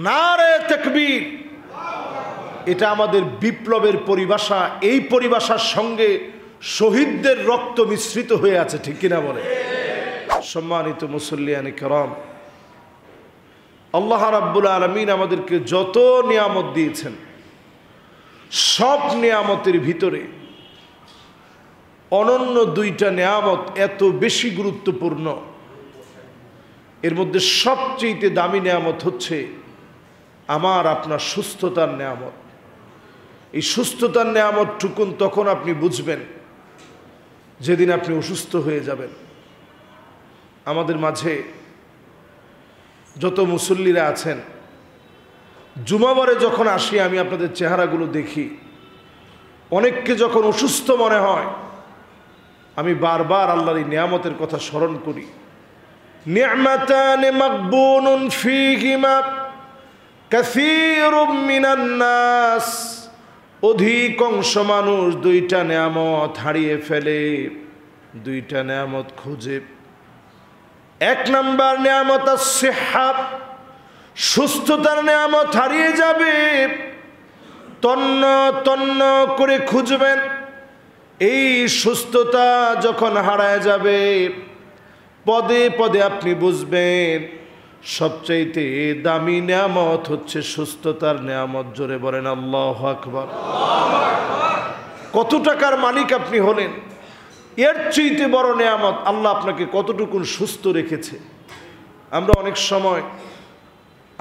নারে তাকবীর। এটা আমাদের বিপ্লবের পরিভাষা। এই পরিভাষার সঙ্গে শহীদদের রক্ত মিশ্রিত হয়ে আছে, ঠিক কিনা বলে? সম্মানিত মুসল্লিয়ানে কেরাম, আল্লাহ রাব্বুল আলামিন আমাদেরকে যত নিয়ামত দিয়েছেন, সব নিয়ামতের ভিতরে অনন্য দুইটা নিয়ামত এত বেশি গুরুত্বপূর্ণ। এর মধ্যে সবচেয়ে দামি নিয়ামত হচ্ছে আমার আপনার সুস্থতার নিয়ামত। এই সুস্থতার নিয়ামত টুকুন তখন আপনি বুঝবেন যেদিন আপনি অসুস্থ হয়ে যাবেন। আমাদের মাঝে যত মুসল্লিরা আছেন, জুমাবারে যখন আসি আমি আপনাদের চেহারাগুলো দেখি, অনেককে যখন অসুস্থ মনে হয় আমি বারবার আল্লাহর এই নিয়ামতের কথা স্মরণ করি। নি'মাতানি মাগবুনুন ফীহিমা কাসীরুম মিনান নাস। অধিকাংশ মানুষ দুইটা নিয়ামত হারিয়ে ফেলে, দুইটা নিয়ামত খোঁজে। এক নাম্বার নিয়ামত আস-সিহ্হা, সুস্থতার নিয়ামত হারিয়ে যাবে, তন্ন তন্ন করে খুঁজবেন। এই সুস্থতা যখন হারায় যাবে, পদে পদে আপনি বুঝবেন সবচাইতে দামি নিয়ামত হচ্ছে সুস্থতার নিয়ামত। জোরে বলেন আল্লাহু আকবার। কত টাকার মালিক আপনি হলেন, এর চাইতে বড় নিয়ামত আল্লাহ আপনাকে কতটুকুন সুস্থ রেখেছে। আমরা অনেক সময়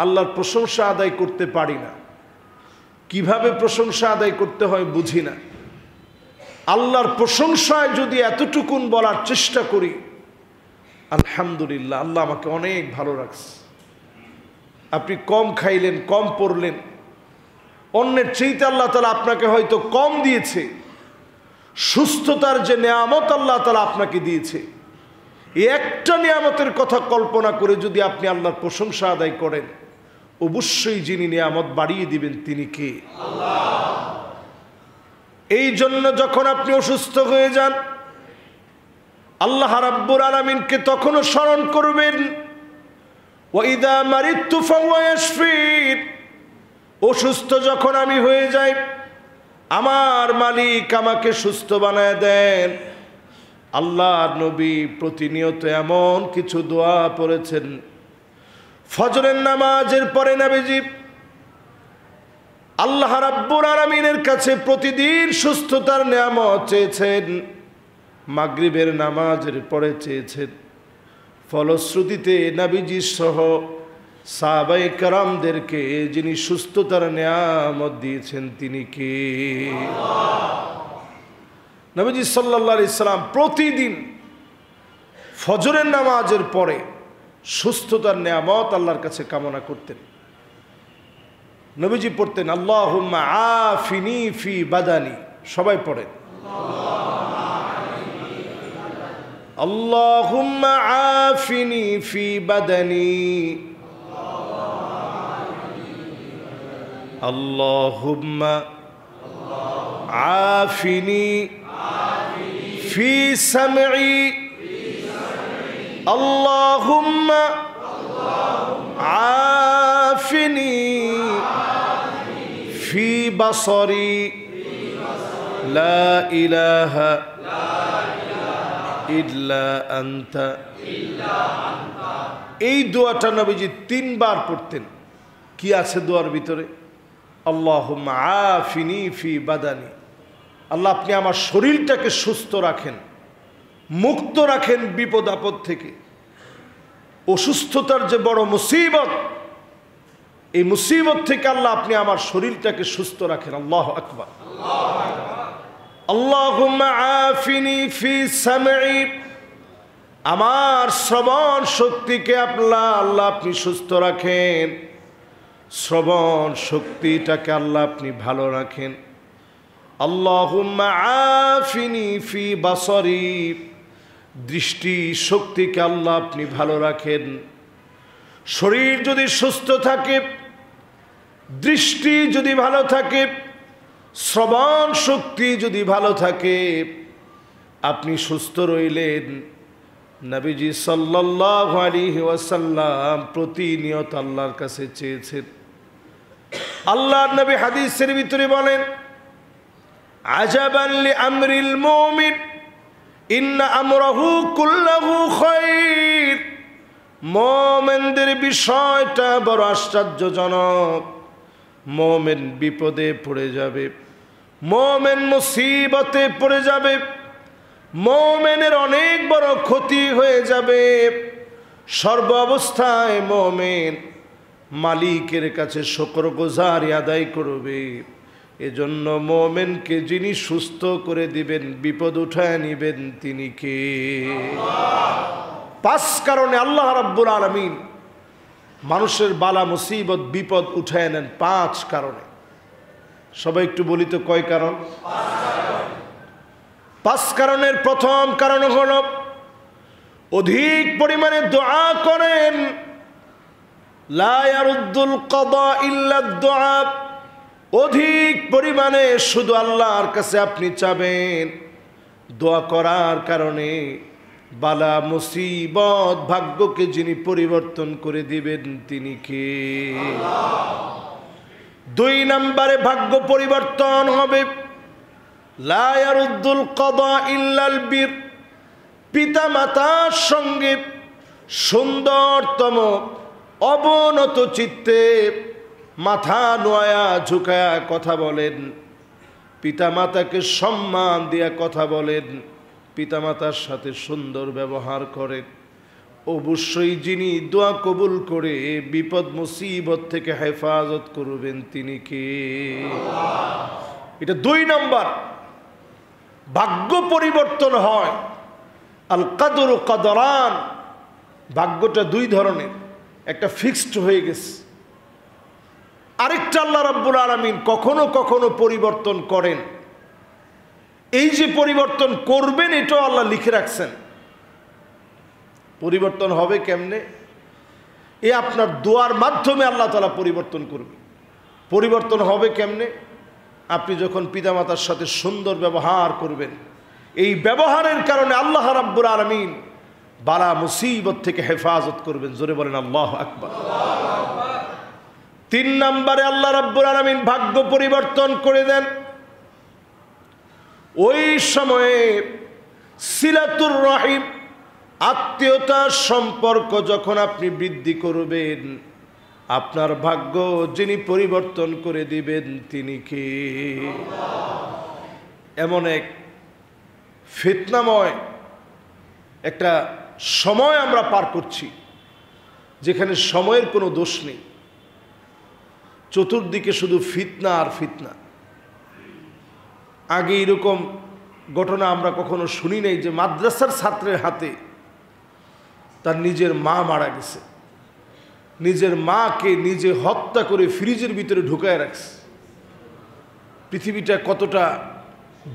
আল্লাহর প্রশংসা আদায় করতে পারি না, কিভাবে প্রশংসা আদায় করতে হয় বুঝি না। আল্লাহর প্রশংসায় যদি এতটুকুন বলার চেষ্টা করি, আলহামদুলিল্লাহ, আল্লাহ আমাকে অনেক ভালো রাখছে। আপনি কম খাইলেন, কম পড়লেন, অন্যের চাইতে আল্লাহ তাআলা আপনাকে হয়তো কম দিয়েছে। সুস্থতার যে নিয়ামত আল্লাহ তাআলা আপনাকে দিয়েছে, এই একটা নিয়ামতের কথা কল্পনা করে যদি আপনি আল্লাহর প্রশংসা আদায় করেন, অবশ্যই যিনি নিয়ামত বাড়িয়ে দিবেন তিনি কে? আল্লাহ। এই জন্য যখন আপনি অসুস্থ হয়ে যান, আল্লাহ রাব্বুল আলামিনকে তখনও স্মরণ করবেন। ওয়াইদা মারিতু ফাহুয়া ইয়াশফিন। অসুস্থ যখন আমি হয়ে যাই, আমার মালিক আমাকে সুস্থ বানায় দেন। আল্লাহর নবী প্রতিনিয়ত এমন কিছু দোয়া পড়েছেন। ফজরের নামাজের পরে নবীজি আল্লাহ রাব্বুল আলামিনের কাছে প্রতিদিন সুস্থতার নিয়ামত চেয়েছেন, মাগরিবের নামাজের পরে চেয়েছেন। ফলশ্রুতিতে নবীজি সহ সাহাবায়ে কেরামদেরকে যিনি সুস্থতার নিয়ামত দিয়েছেন তিনি কে? নবীজি সাল্লাল্লাহু আলাইহি সাল্লাম প্রতিদিন ফজরের নামাজের পরে সুস্থতার নিয়ামত আল্লাহর কাছে কামনা করতেন। নবীজি পড়তেন আল্লাহুম্মা আফিনি ফি বাদানি। সবাই পড়েন আল্লাহুম্মা আফিনি ফি বাদানি, আল্লাহুম্মা আফিনি ফি সামঈ, আল্লাহুম্মা আফিনি ফি বাসরি, লা ইলাহা ইল্লা আনতা। এই দোয়াটা নবীজি 3 বার পড়তেন। কি আছে দোয়ার ভিতরে? আল্লাহুম্মা আফিনি ফি বাদানি, আল্লাহ আপনি আমার শরীরটাকে সুস্থ রাখেন, মুক্ত রাখেন বিপদ আপদ থেকে। অসুস্থতার যে বড় মুসিবত, এই মুসিবত থেকে আল্লাহ আপনি আমার শরীরটাকে সুস্থ রাখেন। আল্লাহু আকবার। আল্লাহুম্মা আফিনি ফি সামঈ, আমার শ্রবণ শক্তিকে আল্লাহ আপনি সুস্থ রাখেন, শ্রবণ শক্তিটাকে আল্লাহ আপনি ভালো রাখেন। আল্লাহুম্মা আফিনি ফি বাসরি, দৃষ্টি শক্তিকে আল্লাহ আপনি ভালো রাখেন। শরীর যদি সুস্থ থাকে, দৃষ্টি যদি ভালো থাকে, শ্রবণ শক্তি যদি ভালো থাকে, আপনি সুস্থ রইলেন। নবীজি সাল্লাল্লাহু আলাইহি ওয়াসাল্লাম প্রতিনিয়ত আল্লাহর কাছে চেয়েছেন আল্লাহর নবী হাদিসের ভিতরে বলেন, আজাবান লি আমরিল মুমিন ইন্না আমরাহু কুল্লাহু খায়র। মুমিনদের বিষয়টা বড় আশ্চর্যজনক। মুমিন বিপদে পড়ে যাবে, মুমিন মুসিবতে পড়ে যাবে, মুমিনের অনেক বড় ক্ষতি হয়ে যাবে। সর্ব অবস্থায় মুমিন মালিকের কাছে শুকরগুজারি আদায় করবে। এজন্য মুমিনকে যিনি সুস্থ করে দিবেন, বিপদ উঠায় নিবেন, তিনি কে? 5 কারণে আল্লাহ রাব্বুল আলামিন মানুষের বালা মুসিবত বিপদ উঠায় নেন। 5 কারণে। সবাই একটু বলি তো কয় কারণ? 5 কারণের প্রথম কারণ হলো অধিক পরিমাণে দোয়া করেন। লা ইয়ারুদ্দুল কাদা ইল্লা দুআ। অধিক পরিমাণে শুধু আল্লাহর কাছে আপনি চাবেন। দোয়া করার কারণে বালা মুসিবত ভাগ্যকে যিনি পরিবর্তন করে দিবেন, তিনি কে? 2 নম্বরে ভাগ্য পরিবর্তন হবে। লা ইয়ারুদ্দুল কাদা ইল্লাল বীর। পিতা মাতার সঙ্গে সুন্দরতম অবনত চিত্তে মাথা নোয়া ঝুঁকায়া কথা বলেন, পিতা মাতাকে সম্মান দিয়া কথা বলেন, পিতা মাতার সাথে সুন্দর ব্যবহার করেন। অবশ্যই যিনি দোয়া কবুল করে বিপদ মুসিবত থেকে হেফাজত করবেন, তিনি কে? এটা 2 নম্বর। ভাগ্য পরিবর্তন হয়। আল কাদর কাদরান। ভাগ্যটা 2 ধরনের। একটা ফিক্সড হয়ে গেছে, আরেকটা আল্লাহ রাব্বুল আলামিন কখনো কখনো পরিবর্তন করেন। এই যে পরিবর্তন করবেন, এটাও আল্লাহ লিখে রাখছেন। পরিবর্তন হবে কেমনে? এ আপনার দোয়ার মাধ্যমে আল্লাহ তাআলা পরিবর্তন করবে। পরিবর্তন হবে কেমনে? আপনি যখন পিতামাতার সাথে সুন্দর ব্যবহার করবেন, এই ব্যবহারের কারণে আল্লাহ রাব্বুল আলামিন বালা মুসিবত থেকে হেফাজত করবেন। জোরে বলেন আল্লাহু আকবার। 3 নম্বরে আল্লাহ রাব্বুল আলামিন ভাগ্য পরিবর্তন করে দেন। ওই সময়ে সিলাতুর রহিম, আত্মীয়তার সম্পর্ক যখন আপনি বৃদ্ধি করবেন, আপনার ভাগ্য যিনি পরিবর্তন করে দিবেন, তিনি কে? এমন এক ফিতনাময় একটা সময় আমরা পার করছি, যেখানে সময়ের কোনো দোষ নেই। চতুর্দিকে শুধু ফিতনা আর ফিতনা। আগে এরকম ঘটনা আমরা কখনো শুনি নাই যে মাদ্রাসার ছাত্রের হাতে তার নিজের মা মারা গেছে, নিজের মাকে নিজে হত্যা করে ফ্রিজের ভিতরে ঢুকায় রাখছে। পৃথিবীটা কতটা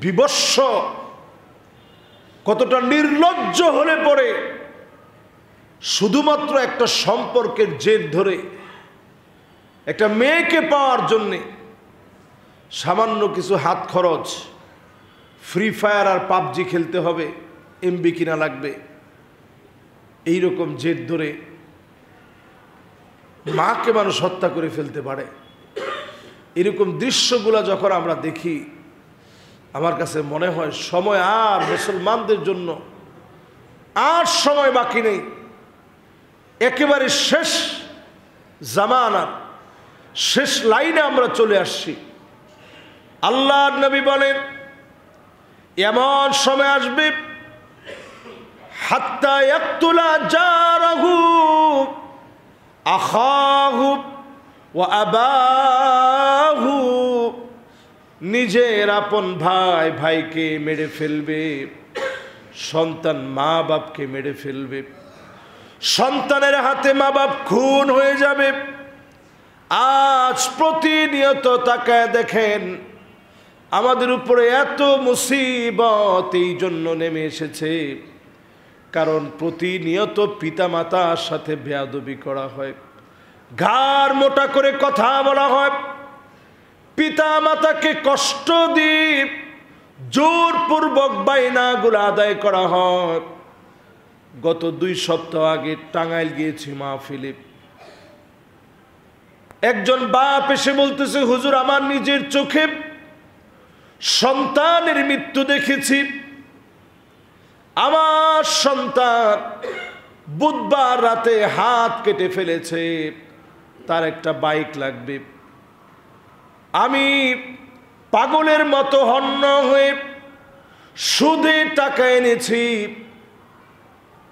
বিবস্ব, কতটা নির্লজ্জ হলে পরে শুধুমাত্র একটা সম্পর্কের জেদ ধরে একটা মেয়েকে পাওয়ার জন্যে সামান্য কিছু হাত খরচ, ফ্রি ফায়ার আর পাবজি খেলতে হবে, এমবি কিনা লাগবে, এইরকম জেদ ধরে মাকে মানুষ হত্যা করে ফেলতে পারে। এরকম দৃশ্যগুলো যখন আমরা দেখি, আমার কাছে মনে হয় সময় আর মুসলমানদের জন্য আর সময় বাকি নেই। একেবারে শেষ জামানার শেষ লাইনে আমরা চলে আসছি। আল্লাহর নবী বলেন, এমন সময় আসবে হাত্তা ইয়াকতুলা জারাহু আখাহু ওয়া আবাহু। নিজের আপন ভাই ভাইকে মেরে ফেলবে, সন্তান মা বাপকে মেরে ফেলবে, সন্তানের হাতে মা বাপ খুন হয়ে যাবে। আজ প্রতিনিয়ত তাকায় দেখেন আমাদের উপরে এত মুসিবত এই জন্য নেমে এসেছে, কারণ প্রতিনিয়ত পিতা মাতার সাথে বেয়াদবি করা হয়, ঘাড় মোটা করে কথা বলা হয়, পিতা মাতাকে কষ্ট দিয়ে জোরপূর্বক বায়নাগুলো আদায় করা হয়। গত 2 সপ্তাহ আগে টাঙ্গাইল গিয়েছি মাহফিলে। একজন বাপ এসে বলতেছে, হুজুর আমার নিজের চোখে সন্তানের মৃত্যু দেখেছি। আমার সন্তান বুধবার রাতে হাত কেটে ফেলেছে, তার একটা বাইক লাগবে। আমি পাগলের মতো হন্য হয়ে সুদে টাকা এনেছি,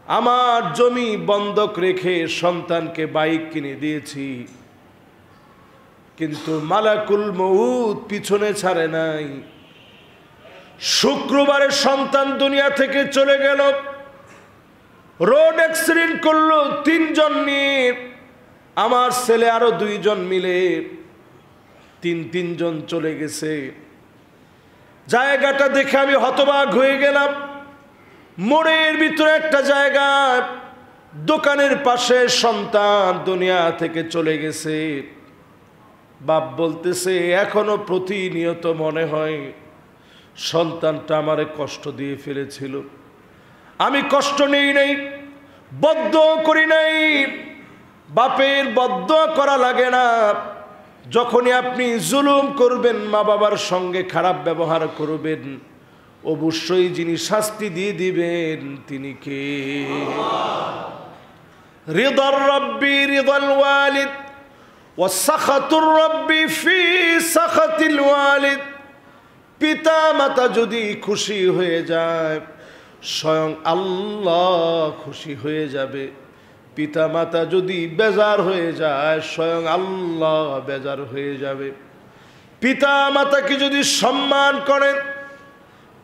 আমার জমি বন্ধক রেখে সন্তানকে বাইক কিনে দিয়েছি, কিন্তু মালাকুল মউত পিছনে ছাড়ে নাই। শুক্রবারে সন্তান দুনিয়া থেকে চলে গেল, রোড অ্যাক্সিডেন্ট করলো 3 জন নিয়ে, আমার ছেলে আরো 2 জন মিলে 3 জন চলে গেছে। জায়গাটা দেখে আমি হতবাক হয়ে গেলাম। মোড়ের ভিতরে একটা জায়গা, দোকানের পাশে সন্তান দুনিয়া থেকে চলে গেছে। বাপ বলতেছে, এখনো প্রতিনিয়ত মনে হয় সন্তানটা আমারে কষ্ট দিয়ে ফেলেছিল। আমি কষ্ট নেই নাই, বদ্দুয়া করি নাই। বাপের বদ্দুয়া করা লাগে না। যখনই আপনি জুলুম করবেন, মা বাবার সঙ্গে খারাপ ব্যবহার করবেন, অবশ্যই যিনি শাস্তি দিয়ে দিবেন তিনি কে? রিদার রব্বি রিদাল ওয়ালিদ ওয়া সাখাতুর রব্বি ফি সাখাতিল ওয়ালিদ। পিতা মাতা যদি খুশি হয়ে যায়, স্বয়ং আল্লাহ খুশি হয়ে যাবে। পিতা মাতা যদি বেজার হয়ে যায়, স্বয়ং আল্লাহ বেজার হয়ে যাবে। পিতা মাতাকে যদি সম্মান করেন,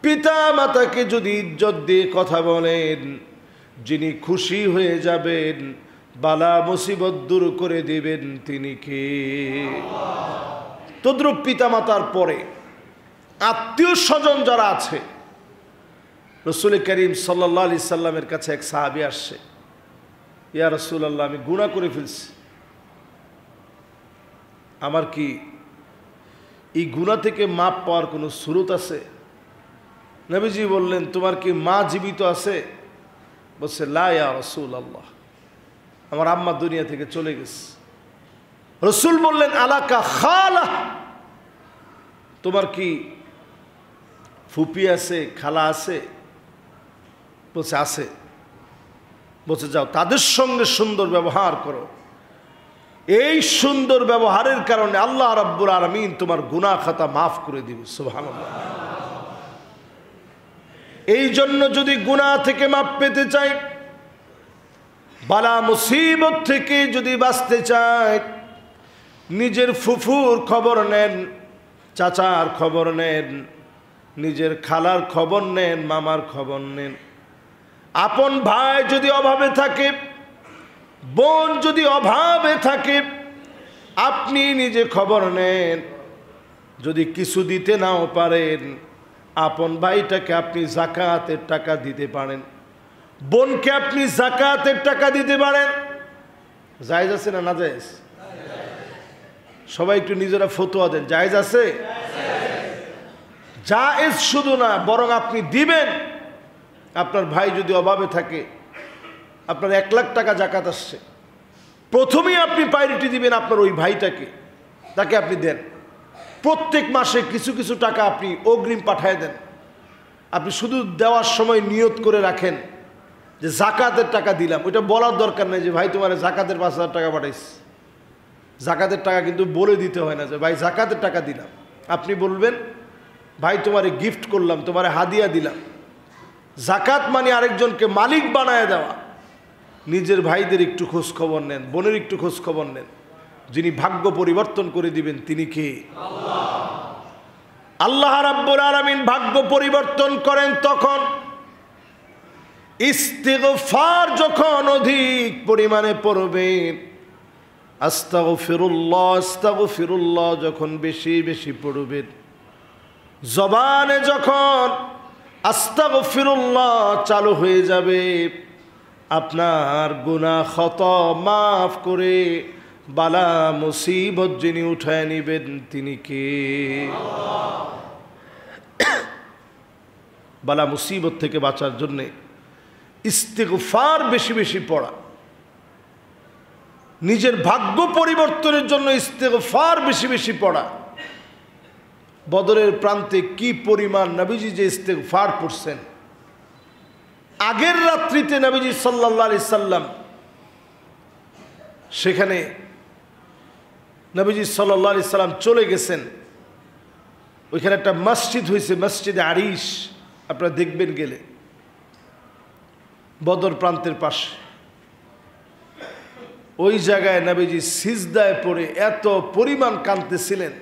পিতা মাতাকে যদি ইজ্জত দিয়ে কথা বলেন, যিনি খুশি হয়ে যাবেন, বালা মুসিবত দূর করে দিবেন তিনি কে? তদ্রূপ পিতা মাতার পরে আত্মীয় স্বজন যারা আছে, রসুল করিম সাল্লাল্লাহু আলাইহি সাল্লামের কাছে এক সাহাবী আসছে, ইয়া রাসূলুল্লাহ, আমি গুনাহ করে ফেলছি, আমার কি এই গুনাহ থেকে মাপ পাওয়ার কোনো সুরত আছে? নবীজি বললেন, তোমার কি মা জীবিত আছে? বলছে, লা ইয়া রাসূলুল্লাহ, আমার আম্মা দুনিয়া থেকে চলে গেছে। রসুল বললেন, আলাকা খালা, তোমার কি ফুপি আছে, খালা আছে? বলছে আছে। বলছে, যাও তাদের সঙ্গে সুন্দর ব্যবহার করো। এই সুন্দর ব্যবহারের কারণে আল্লাহ রাব্বুল আলামিন তোমার গুনাহ খাতা মাফ করে দিবে। সুবহানাল্লাহ। এই জন্য যদি গুনাহ থেকে মাপ পেতে চাই, বালা মুসিবত থেকে যদি বাঁচতে চাই, নিজের ফুফুর খবর নেন, চাচার খবর নেন, নিজের খালার খবর নেন, মামার খবর নেন। আপন ভাই যদি অভাবে থাকে, বোন যদি অভাবে থাকে, আপনি নিজে খবর নেন। যদি কিছু দিতে নাও পারেন, আপন ভাইটাকে আপনি যাকাতের টাকা দিতে পারেন, বোনকে আপনি যাকাতের টাকা দিতে পারেন। জায়েজ আছে না নাজায়েজ? সবাই একটু নিজেরা ফতোয়া দেন, জায়েজ আছে? জায়েজ শুধু না, বরং আপনি দিবেন। আপনার ভাই যদি অভাবে থাকে, আপনার 1 লাখ টাকা যাকাত আসছে, প্রথমেই আপনি প্রায়োরিটি দিবেন আপনার ওই ভাইটাকে, তাকে আপনি দেন। প্রত্যেক মাসে কিছু কিছু টাকা আপনি অগ্রিম পাঠায় দেন। আপনি শুধু দেওয়ার সময় নিয়ত করে রাখেন যে যাকাতের টাকা দিলাম। ওইটা বলার দরকার নেই যে ভাই তোমার যাকাতের 5,000 টাকা পাঠাইছি। যাকাতের টাকা কিন্তু বলে দিতে হয় না যে ভাই যাকাতের টাকা দিলাম। আপনি বলবেন, ভাই তোমারে গিফট করলাম, তোমারে হাদিয়া দিলাম। যাকাত মানে আরেকজনকে মালিক বানায় দেওয়া। নিজের ভাইদের একটু খোঁজ খবর নেন, বোনের একটু খোঁজ খবর নেন। যিনি ভাগ্য পরিবর্তন করে দিবেন তিনি কে? আল্লাহ রাব্বুল আলামিন ভাগ্য পরিবর্তন করেন তখন ইস্তিগফার যখন অধিক পরিমাণে পড়বে, আস্তাগফিরুল্লাহ আস্তাগফিরুল্লাহ যখন বেশি বেশি পড়বেন, জবানে যখন আস্তাগফিরুল্লাহ চালু হয়ে যাবে, আপনার গুনাহ খতা মাফ করে বালা মুসিবত যিনি উঠায় নিবেন তিনি কে? বালা মুসিবত থেকে বাঁচার জন্যে ইস্তিগফার বেশি বেশি পড়া। নিজের ভাগ্য পরিবর্তনের জন্য ইস্তেগফার বেশি বেশি পড়া। বদরের প্রান্তে কি পরিমাণ নবীজি যে ইস্তেগফার পড়ছেন। আগের রাত্রিতে নবীজি সাল্লাল্লাহু আলাইহি সাল্লাম সেখানে নবীজি সাল্লাল্লাহু আলাইহি সাল্লাম চলে গেছেন। ওইখানে একটা মসজিদ হয়েছে, মসজিদে আরিশ, আপনারা দেখবেন গেলে, বদর প্রান্তের পাশে। ওই জায়গায় নবীজি সিজদায় পড়ে এত পরিমাণ কাঁদতেছিলেন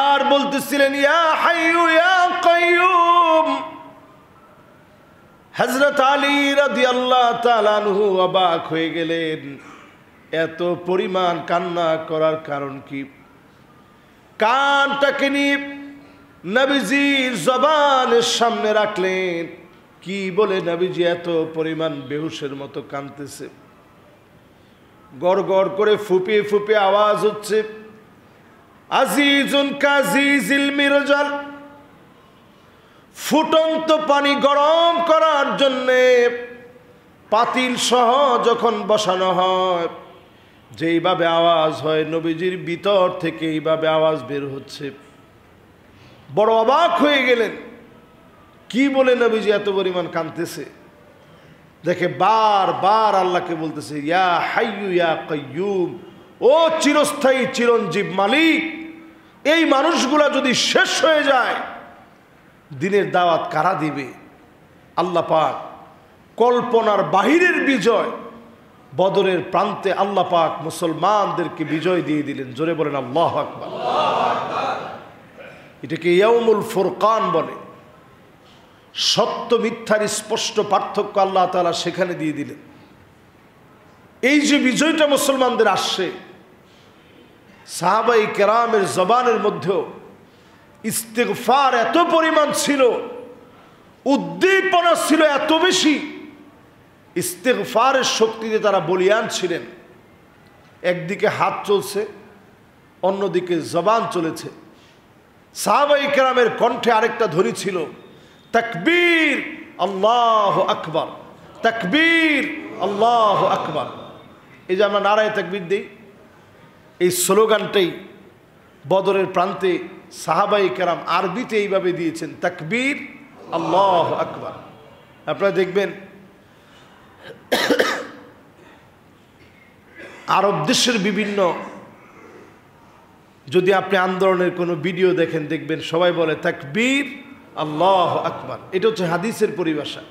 আর বলতেছিলেন, ইয়া হাইয়ু ইয়া কাইয়ুম। হযরত আলী রাদিয়াল্লাহু তাআলা আনহু অবাক হয়ে গেলেন, এত পরিমাণ কান্না করার কারণ কি? কানটাকে নিয়ে নবীজির জবানের সামনে রাখলেন। কি বলে নবীজি এত পরিমাণ বেহুশের মতো কাঁদতেছে। গড় গড় করে ফুপিয়ে ফুপিয়ে আওয়াজ হচ্ছে, আজিজুন কাজিজিল মিরজাল। ফুটন্ত পানি গরম করার জন্যে পাতিল সহ যখন বসানো হয়, যেইভাবে আওয়াজ হয় নবীজির ভিতর থেকে এইভাবে আওয়াজ বের হচ্ছে। বড় অবাক হয়ে গেলেন, কি বলে নবীজি এত পরিমাণ কাঁদতেছে। দেখে বারবার আল্লাহকে বলতেছে, ইয়া হাইয়ু ইয়া কাইয়ুম, ও চিরস্থায়ী চিরঞ্জীব মালিক, এই মানুষগুলা যদি শেষ হয়ে যায় দিনের দাওয়াত কারা দিবে? আল্লাহ পাক কল্পনার বাহিরের বিজয়। বদরের প্রান্তে আল্লাহ পাক মুসলমানদেরকে বিজয় দিয়ে দিলেন। জোরে বলেন আল্লাহু আকবার। এটাকে ইয়াউমুল ফুরকান বলে। সত্য মিথ্যার স্পষ্ট পার্থক্য আল্লাহ তাআলা সেখানে দিয়ে দিলেন। এই যে বিজয়টা মুসলমানদের আসছে, সাহাবায়ে কেরামের জবানের মধ্যেও ইস্তেগফার এত পরিমাণ ছিল, উদ্দীপনা ছিল এত বেশি, ইস্তেগফারের শক্তিতে তারা বলিয়ান ছিলেন। একদিকে হাত চলছে, অন্যদিকে জবান চলেছে। সাহাবায়ে কেরামের কণ্ঠে আরেকটা ধ্বনি ছিল, তাকবীর আল্লাহু আকবার, তাকবীর আল্লাহু আকবার। এই যে আমরা নারায়ে তাকবীর দিই, এই স্লোগানটাই বদরের প্রান্তে সাহাবায়ে কেরাম আরবিতে এইভাবে দিয়েছেন, তাকবীর আল্লাহু আকবার। আপনারা দেখবেন আরব দেশের বিভিন্ন, যদি আপনি আন্দোলনের কোনো ভিডিও দেখেন, দেখবেন সবাই বলে তাকবীর আল্লাহু আকবার। এটা হচ্ছে হাদিসের পরিভাষা।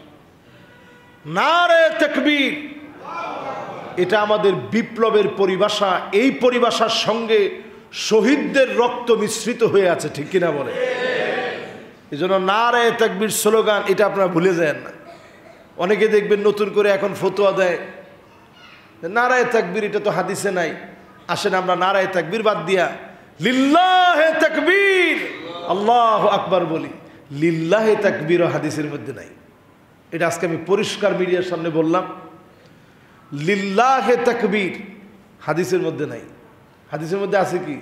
নারে তাকবীর, এটা আমাদের বিপ্লবের পরিভাষা। এই পরিভাষার সঙ্গে শহীদদের রক্ত মিশ্রিত হয়ে আছে, ঠিক কিনা বলে? এই জন্য নারে তাকবীর স্লোগান, এটা আপনারা ভুলে যান না। অনেকে দেখবেন নতুন করে এখন ফতোয়া দেয়, নারায়ে তাকবীর এটা তো হাদিসে নাই, আসেন আমরা নারায়ে তাকবীর বাদ দিয়া লিল্লাহে তাকবীর আল্লাহু আকবার বলি। লিল্লাহে তাকবীরও হাদিসের মধ্যে নাই। এটা আজকে আমি পরিষ্কার মিডিয়ার সামনে বললাম, লিল্লাহে তাকবীর হাদিসের মধ্যে নাই। হাদিসের মধ্যে আছে কি?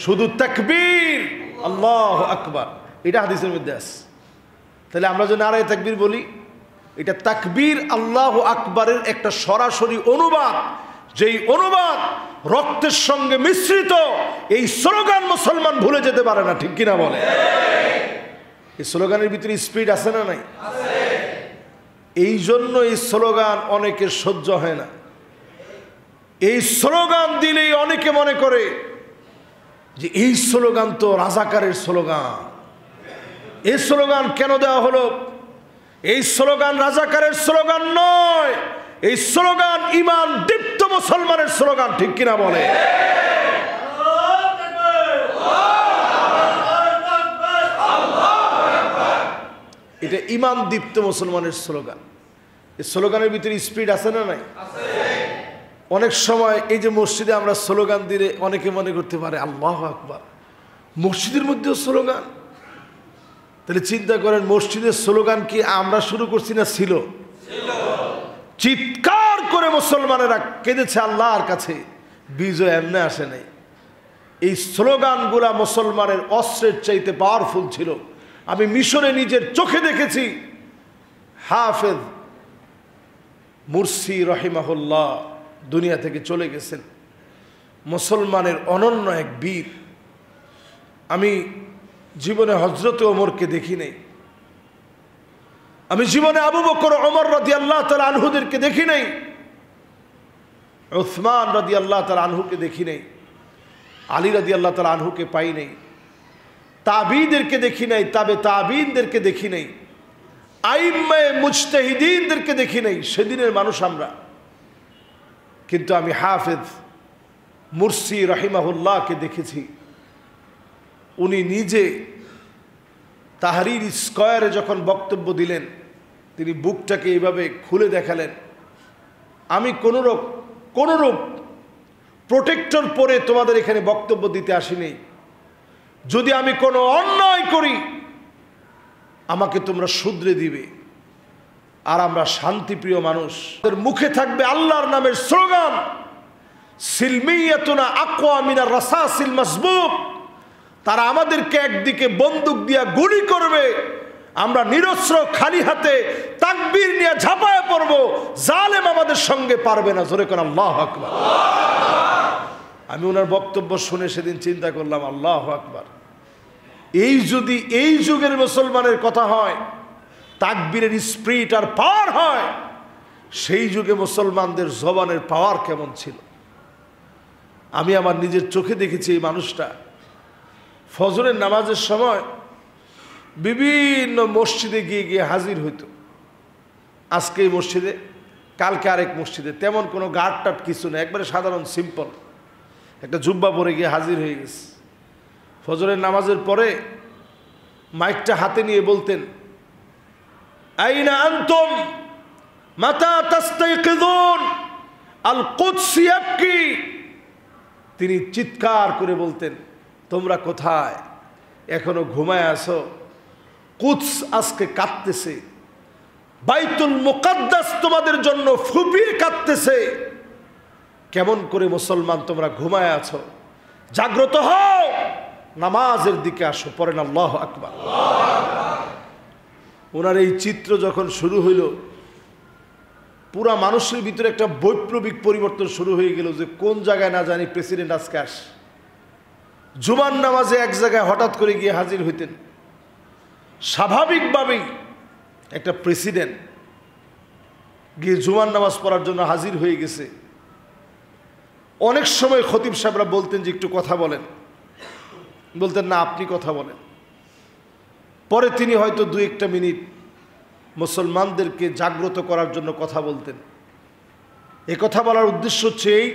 শুধু তাকবীর আল্লাহু আকবার, এটা হাদিসের মধ্যে আছে। তাহলে আমরা যে নারায়ে তাকবীর বলি, এটা তাকবীর আল্লাহু আকবারের একটা সরাসরি অনুবাদ। যেই অনুবাদ রক্তের সঙ্গে মিশ্রিত, এই স্লোগান মুসলমান ভুলে যেতে পারে না, ঠিক কিনা বলে? এই স্লোগানের ভিতরে স্পিড আছে না নাই? এই জন্য এই স্লোগান অনেকের সহ্য হয় না। এই স্লোগান দিলেই অনেকে মনে করে যে এই স্লোগান তো রাজাকারের স্লোগান। এই স্লোগান কেন দেওয়া হলো? এই স্লোগান রাজাকারের স্লোগান নয়, এই স্লোগান ঈমান দীপ্ত মুসলমানের স্লোগান, ঠিক কিনা বলে? এটা ঈমান দীপ্ত মুসলমানের স্লোগান। এই স্লোগানের ভিতরে স্পিড আছে না নাই? অনেক সময় এই যে মসজিদে আমরা স্লোগান দিলে অনেকে মনে করতে পারে আল্লাহু আকবার, মসজিদের মধ্যেও স্লোগান। তাহলে চিন্তা করেন, মসজিদের স্লোগান কি আমরা শুরু করছি না ছিল? চিৎকার করে মুসলমানেরা কেঁদেছে আল্লাহর কাছে, বিজয় এমনি আসে নাই। এই স্লোগানগুলা মুসলমানের অস্ত্রের চাইতে পাওয়ারফুল ছিল। আমি মিশরে নিজের চোখে দেখেছি, হাফেজ মুরসি রহিমাহুল্লাহ দুনিয়া থেকে চলে গেছেন। মুসলমানের অনন্য এক বীর। আমি জীবনে হযরত ওমরকে দেখি নাই, আমি জীবনে আবু বকর ওমর রাদিয়াল্লাহু তাআলা আনহুদেরকে দেখি নাই, উসমান রাদিয়াল্লাহু তাআলা আনহুকে দেখি নাই, আলী রাদিয়াল্লাহু তাআলা আনহুকে পাই নাই, তাবিঈদেরকে দেখি নাই, তাবে তাবিঈনদেরকে দেখি নাই, আইম্মায়ে মুজতাহিদিনদেরকে দেখি নাই। সেদিনের মানুষ আমরা। কিন্তু আমি হাফেজ মুরসি রহিমাহুল্লাহকে দেখেছি। উনি নিজে তাহরির স্কয়ারে যখন বক্তব্য দিলেন, তিনি বুকটাকে এইভাবে খুলে দেখালেন, আমি কোনরূপ প্রোটেক্টর পরে তোমাদের এখানে বক্তব্য দিতে আসিনি। যদি আমি কোনো অন্যায় করি আমাকে তোমরা শুধরে দিবে। আর আমরা শান্তিপ্রিয় মানুষ, তাদের মুখে থাকবে আল্লাহর নামের স্লোগান, সিলমিয়াতুনা আকওয়া মিনার রাসাসিল মাসবুক। তারা আমাদেরকে একদিকে বন্দুক দিয়া গুলি করবে, আমরা নিরস্ত্র খালি হাতে তাকবীর নিয়ে ঝাঁপায় পড়ব, জালেম আমাদের সঙ্গে পারবে না। জোরে কোন আল্লাহু আকবার। আমি ওনার বক্তব্য শুনে সেদিন চিন্তা করলাম, আল্লাহু আকবার, এই যদি এই যুগের মুসলমানের কথা হয়, তাকবীরের স্পিরিট আর পাওয়ার হয়, সেই যুগে মুসলমানদের জবানের পাওয়ার কেমন ছিল। আমি আমার নিজের চোখে দেখেছি এই মানুষটা ফজরের নামাজের সময় বিভিন্ন মসজিদে গিয়ে গিয়ে হাজির হইতো। আজকে এই মসজিদে, কালকে আরেক মসজিদে, তেমন কোনো গার্ড টাট কিছু না, একবারে সাধারণ সিম্পল একটা জুব্বা পরে গিয়ে হাজির হয়ে গেছে। ফজরের নামাজের পরে মাইকটা হাতে নিয়ে বলতেন, আইনা আনতুম মাতা তাস্তাইকিযুন আল কুদস ইয়াবকি। তিনি চিৎকার করে বলতেন, তোমরা কোথায়, এখনো ঘুমায় আছো? কুদস আজকে কাঁদতেছে, বাইতুল মুকাদ্দাস তোমাদের জন্য ফুপিয়ে কাঁদতেছে। কেমন করে মুসলমান তোমরা ঘুমায় আছো? জাগ্রত হও, নামাজের দিকে আসো, পড়েন আল্লাহু আকবার। ওনার এই চিত্র যখন শুরু হইল, পুরা মানুষের ভিতরে একটা বৈপ্লবিক পরিবর্তন শুরু হয়ে গেল, যে কোন জায়গায় না জানি প্রেসিডেন্ট আজকে আস। জুমার নামাজে এক জায়গায় হঠাৎ করে গিয়ে হাজির হইতেন, স্বাভাবিকভাবেই একটা প্রেসিডেন্ট গিয়ে জুমার নামাজ পড়ার জন্য হাজির হয়ে গেছে। অনেক সময় খতিব সাহেবরা বলতেন যে একটু কথা বলেন, বলতেন না আপনি কথা বলেন। পরে তিনি হয়তো 2-1 মিনিট মুসলমানদেরকে জাগ্রত করার জন্য কথা বলতেন। এ কথা বলার উদ্দেশ্য হচ্ছে এই,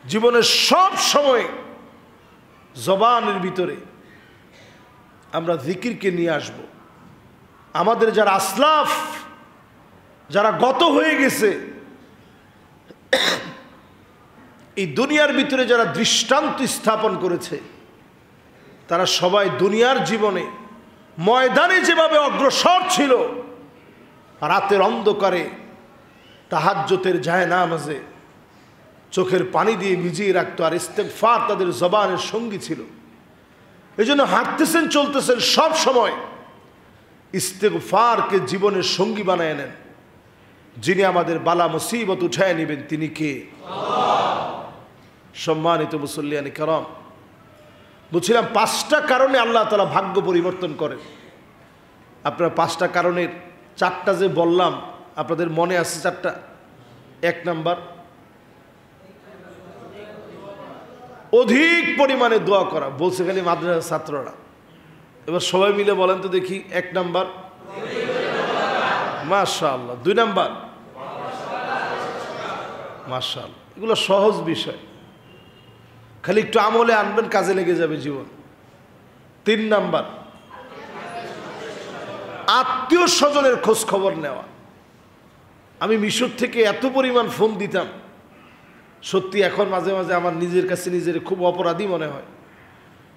জীবনের সব সময় জবানের ভিতরে আমরা জিকিরকে নিয়ে আসব। আমাদের যারা আসলাফ, যারা গত হয়ে গেছে, এই দুনিয়ার ভিতরে যারা দৃষ্টান্ত স্থাপন করেছে, তারা সবাই দুনিয়ার জীবনে ময়দানে যেভাবে অগ্রসর ছিল, রাতের অন্ধকারে তাহাজ্জুদের জায়নামাজে চোখের পানি দিয়ে ভিজিয়ে রাখতো, আর ইস্তেগফার তাদের জবানের সঙ্গী ছিল। এই জন্য হাঁটতেছেন চলতেছেন সব সময় ইস্তেগফারকে জীবনের সঙ্গী বানায় নেন। যিনি আমাদের বালা মুসিবত উঠায় নেবেন তিনি কে? সম্মানিত মুসল্লিয়ানি কারাম, বলছিলাম 5টা কারণে আল্লাহ তাআলা ভাগ্য পরিবর্তন করেন। আপনারা 5টা কারণের 4টা যে বললাম, আপনাদের মনে আছে 4টা? 1 নাম্বার, অধিক পরিমাণে দোয়া করা। বলছে খালি মাদ্রাসার ছাত্ররা, এবার সবাই মিলে বলেন তো দেখি। 1 নাম্বার মাশাআল্লাহ, 2 নাম্বার মাশাআল্লাহ। এগুলো সহজ বিষয়, খালি একটু আমলে আনবেন, কাজে লেগে যাবে জীবন। 3 নাম্বার আত্মীয় স্বজনের খোঁজ খবর নেওয়া। আমি মিশর থেকে এত পরিমাণ ফোন দিতাম, সত্যি এখন মাঝে মাঝে আমার নিজের কাছে নিজের খুব অপরাধী মনে হয়।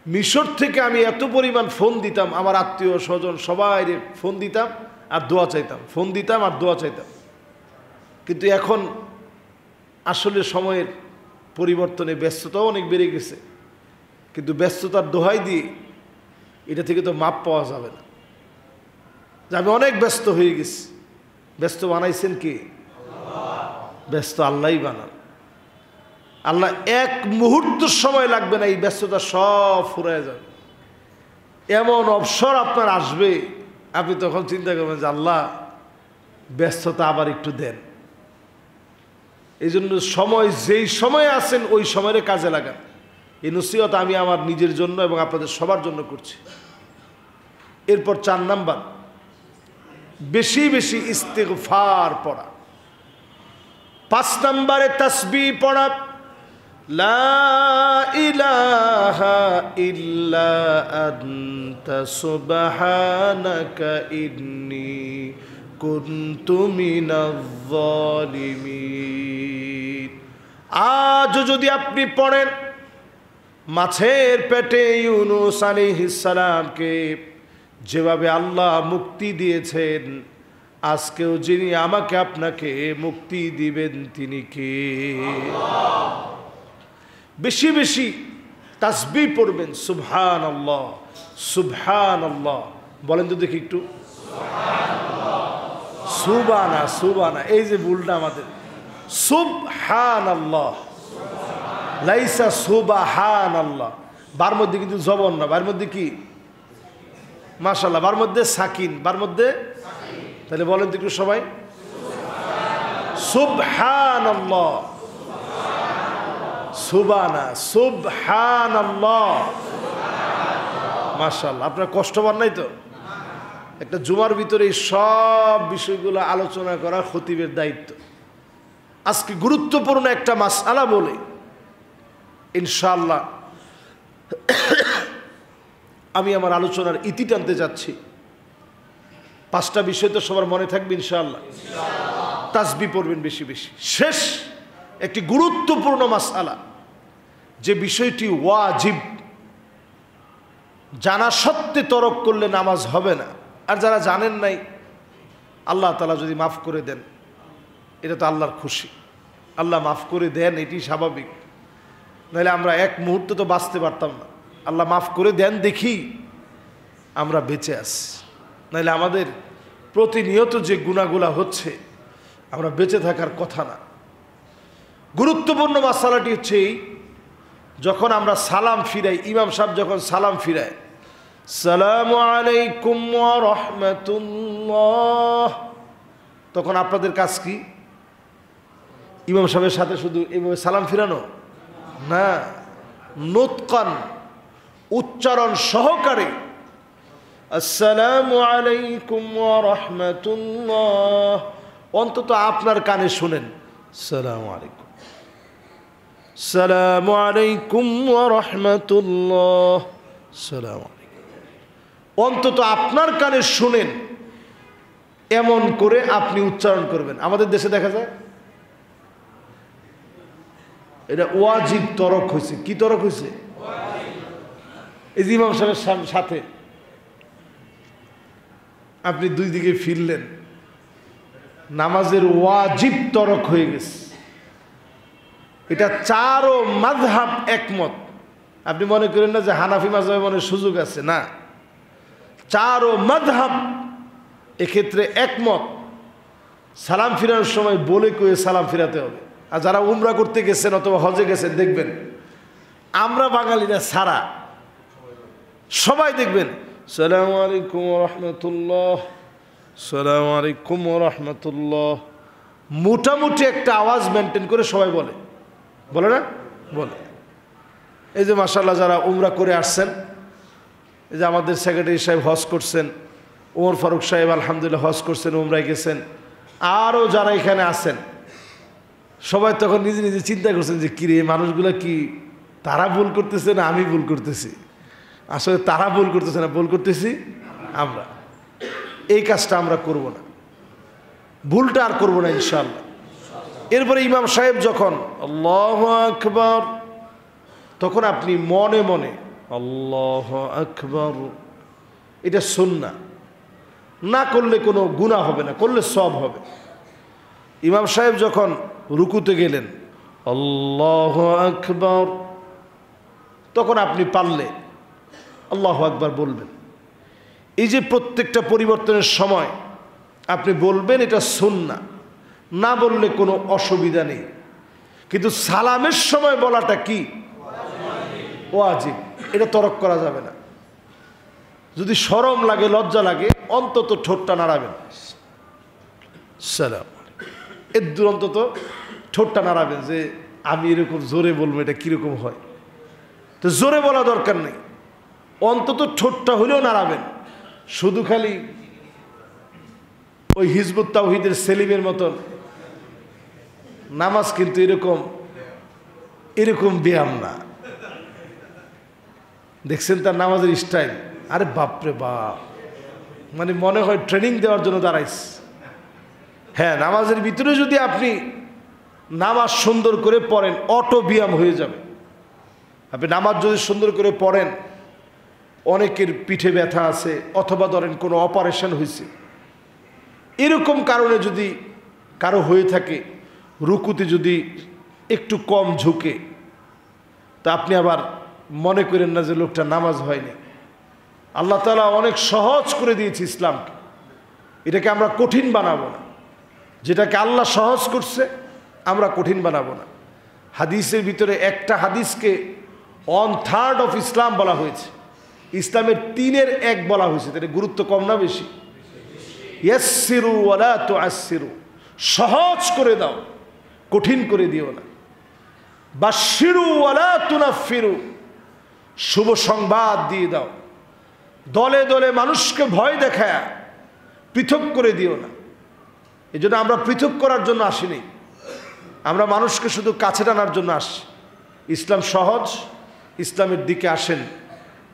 মিশর থেকে আমি এত পরিমাণ ফোন দিতাম, আমার আত্মীয় স্বজন সবাই ফোন দিতাম আর দোয়া চাইতাম, ফোন দিতাম আর দোয়া চাইতাম। কিন্তু এখন আসলে সময়ের পরিবর্তনে ব্যস্ততাও অনেক বেড়ে গেছে, কিন্তু ব্যস্ততার দোহাই দিয়ে এটা থেকে তো মাপ পাওয়া যাবে না যে আমি অনেক ব্যস্ত হয়ে গেছি। ব্যস্ত বানাইছেন কে? ব্যস্ত আল্লাহই বানান। আল্লাহ এক মুহূর্ত সময় লাগবে না, এই ব্যস্ততা সব ফুরায় যাবে। এমন অবসর আপনার আসবে, আপনি তখন চিন্তা করবেন যে আল্লাহ ব্যস্ততা আবার একটু দেন। এই জন্য সময়, যেই সময়ে আছেন ওই সময়ের কাজে লাগান। এই নসিহত আমি আমার নিজের জন্য এবং আপনাদের সবার জন্য করছি। এরপর 4 নাম্বার, বেশি বেশি ইস্তিগফার পড়া। 5 নম্বরে তাসবিহ পড়া। লা ইলাহা ইল্লা আনতা সুবহানাকা ইন্নী কুনতু মিনাজ জালিমিন। আজ যদি আপনি পড়েন, মাছের পেটে ইউনুস আলাইহিস সালামকে যেভাবে আল্লাহ মুক্তি দিয়েছেন, আজকেও যিনি আমাকে আপনাকে মুক্তি দিবেন তিনি কে? বেশি বেশি তাসবিহ পড়বেন। সুবহানাল্লাহ, সুবহানাল্লাহ বলেন তো দেখি একটু। সুবহানা, সুবহানা, এই যে ভুলটা আমাদের, সুবহানাল্লাহ লাইসা সুবহানাল্লাহ। বার মধ্যে কিন্তু জবর না, বার মধ্যে কি? মাশাআল্লাহ, বার মধ্যে সাকিন, বার মধ্যে। তাহলে বলেন তো একটু সবাই, সুবহানাল্লাহ, সুবহানা, সুবহানাল্লাহ। মাশাআল্লাহ, আপনার কষ্ট পান নাই তো? একটা জুমার ভিতরে এই সব বিষয়গুলো আলোচনা করা খতিবের দায়িত্ব। আজকে গুরুত্বপূর্ণ একটা মাসআলা বলে ইনশাআল্লাহ আমি আমার আলোচনার ইতি টানতে যাচ্ছি। 5টা বিষয় তো সবার মনে থাকবে ইনশাআল্লাহ। তাসবিহ পড়বেন বেশি বেশি। শেষ একটি গুরুত্বপূর্ণ মাসআলা, যে বিষয়টি ওয়াজিব, জানা সত্ত্বে তরক করলে নামাজ হবে না। আর যারা জানেন নাই, আল্লাহ তাআলা যদি মাফ করে দেন, এটা তো আল্লাহর খুশি। আল্লাহ মাফ করে দেন, এটি স্বাভাবিক, নাহলে আমরা এক মুহূর্ত তো বাঁচতে পারতাম না। আল্লাহ মাফ করে দেন দেখি আমরা বেঁচে আছি, নাহলে আমাদের প্রতিনিয়ত যে গুনাহগুলা হচ্ছে, আমরা বেঁচে থাকার কথা না। গুরুত্বপূর্ণ মাসালাটি হচ্ছে এই, যখন আমরা সালাম ফিরাই, ইমাম সাহেব যখন সালাম ফিরায়, সালামু আলাইকুম ওয়া রাহমাতুল্লাহ, তখন আপনাদের কাজ কি? ইমাম সাহেবের সাথে শুধু এইভাবে সালাম ফিরানো না, নুতকান, উচ্চারণ সহকারে আসসালামু আলাইকুম ওয়া রাহমাতুল্লাহ অন্তত আপনার কানে শুনেন। আসসালামু আলাইকুম, আসসালামু আলাইকুম ওয়া রাহমাতুল্লাহ, আসসালামু আলাইকুম, অন্তত আপনার কানে শুনেন, এমন করে আপনি উচ্চারণ করবেন। আমাদের দেশে দেখা যায় এটা ওয়াজিব তরক হয়েছে। কি তরক হয়েছে? এই যে ইমাম সাহেবের সাথে আপনি দুই দিকে ফিরলেন, নামাজের ওয়াজিব তরক হয়ে গেছে। এটা 4 মাযহাব একমত। আপনি মনে করেন না যে হানাফি মাযহাবে মনে সুযোগ আছে, না, 4 মাযহাব এক্ষেত্রে একমত। সালাম ফিরানোর সময় বলে কয়ে সালাম ফিরাতে হবে। আর যারা উমরা করতে গেছেন অথবা হজে গেছেন, দেখবেন আমরা বাঙালিরা ছাড়া সবাই দেখবেন সালামু আলাইকুম ওয়া রাহমাতুল্লাহ, সালামু আলাইকুম ওয়া রাহমাতুল্লাহ, মোটামুটি একটা আওয়াজ মেনটেন করে সবাই বলে, বলে না? বলে। এই যে মাশাআল্লাহ যারা উমরা করে আসছেন, এই যে আমাদের সেক্রেটারি সাহেব হজ করছেন, ওমর ফারুক সাহেব আলহামদুলিল্লাহ হজ করছেন, উমরায় গেছেন, আরও যারা এখানে আছেন, সবাই তখন নিজে নিজে চিন্তা করছেন যে কিরে, মানুষগুলো কি তারা ভুল করতেছে না আমি ভুল করতেছি? আসলে তারা ভুল করতেছে না, ভুল করতেছি আমরা। এই কাজটা আমরা করব না, ভুলটা আর করব না ইনশাআল্লাহ। এরপরে ইমাম সাহেব যখন আল্লাহু আকবার, তখন আপনি মনে মনে আল্লাহু আকবার, এটা সুন্নাহ, না করলে কোনো গুনাহ হবে না, করলে সওয়াব হবে। ইমাম সাহেব যখন রুকুতে গেলেন আল্লাহু আকবার, তখন আপনি পারলে আল্লাহু আকবার বলবেন। এই যে প্রত্যেকটা পরিবর্তনের সময় আপনি বলবেন, এটা সুন্নাহ। না বললে কোনো অসুবিধা নেই, কিন্তু সালামের সময় বলাটা কি ওয়াজিব, এটা তরক করা যাবে না। যদি শরম লাগে, লজ্জা লাগে, অন্তত ঠোঁটটা নাড়াবেন, সালাম এর দূর অন্তত ঠোঁটটা নাড়াবেন যে আমি এরকম জোরে বলবো, এটা কীরকম হয়। তো জোরে বলা দরকার নেই, অন্তত ঠোঁটটা হলেও নাড়াবেন। শুধু খালি ওই হিজবুত তাওহীদের সেলিমের মতন নামাজ কিন্তু এরকম ব্যায়াম না। দেখছেন তার নামাজের স্টাইল, আরে বাপরে বাপ, মানে মনে হয় ট্রেনিং দেওয়ার জন্য দাঁড়াইছে। হ্যাঁ, নামাজের ভিতরে যদি আপনি নামাজ সুন্দর করে পড়েন, অটো ব্যায়াম হয়ে যাবে। আপনি নামাজ যদি সুন্দর করে পড়েন, অনেকের পিঠে ব্যথা আছে, অথবা ধরেন কোনো অপারেশন হয়েছে, এরকম কারণে যদি কারো হয়ে থাকে, রুকুতে যদি একটু কম ঝুঁকে, তা আপনি আবার মনে করেন না যে লোকটা নামাজ হয়নি। আল্লাহ তাআলা অনেক সহজ করে দিয়েছে ইসলামকে, এটাকে আমরা কঠিন বানাবো না। যেটাকে আল্লাহ সহজ করছে আমরা কঠিন বানাবো না। হাদিসের ভিতরে একটা হাদিসকে 1/3 অফ ইসলাম বলা হয়েছে, ইসলামের 3/1 বলা হয়েছে। তাহলে গুরুত্ব কম না বেশি? ইয়াসসিরু ওয়ালা তুআসসিরু, সহজ করে দাও, কঠিন করে দিও না। বাশশিরু ওয়ালা তুনাফফিরু, শুভ সংবাদ দিয়ে দাও, দলে দলে মানুষকে ভয় দেখায় পৃথক করে দিও না। এই জন্য আমরা পৃথক করার জন্য আসিনি, আমরা মানুষকে শুধু কাছে টানার জন্য আসি। ইসলাম সহজ, ইসলামের দিকে আসেন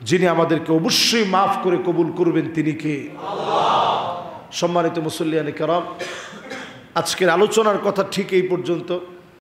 যিনি আমাদেরকে অবশ্যই মাফ করে কবুল করবেন, তিনি কে? আল্লাহ। সম্মানিত মুসল্লিয়ানে কেরাম, আজকের আলোচনার কথা ঠিক এই পর্যন্ত।